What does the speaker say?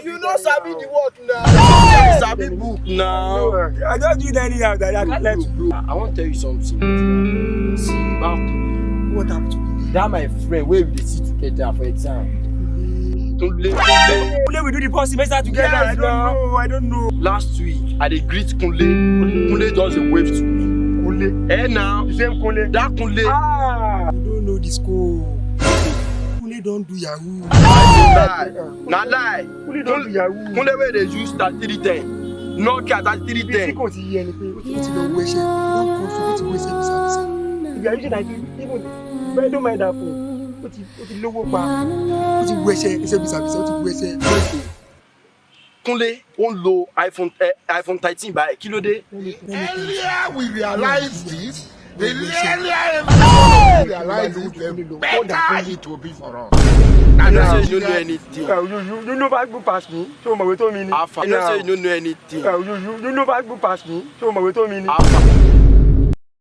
You know sabi the work now. Sabi book now. I just do it anyhow that I can't let you. I want to tell you something. See, What happened to me? that my friend where we dey sit together for exam. Kunle. Kunle we do the first semester together. Yes, I don't know. Last week, I dey greet Kunle. Kunle just dey wave to me. Kunle. Eh now? The same Kunle. That Kunle. You don't know the score. Kunle don't do Yahoo. Na lie. Kunle don't do Yahoo. Kunle wey dey use 3310. Nokia 3310. Kò sí yẹ ni pé ó ti lọ wẹṣẹ. Ó don't come so ó ti wẹṣẹ bisabisa. If you are using like even but don't mind that phone. Ó ti lówó pa. Ó ti wẹṣẹ iṣẹ́ bisabisa. Ó ti wẹṣẹ. Kunle ó ń lo iPhone 13 báyìí. Kí ló dé? Earlier we realize this, the earlier we realize it, the better it will be for us. You know say you don't know anything. You know Facebook pass me. So my way to me. You know say you don't know anything. You know Facebook pass me. So my way to me.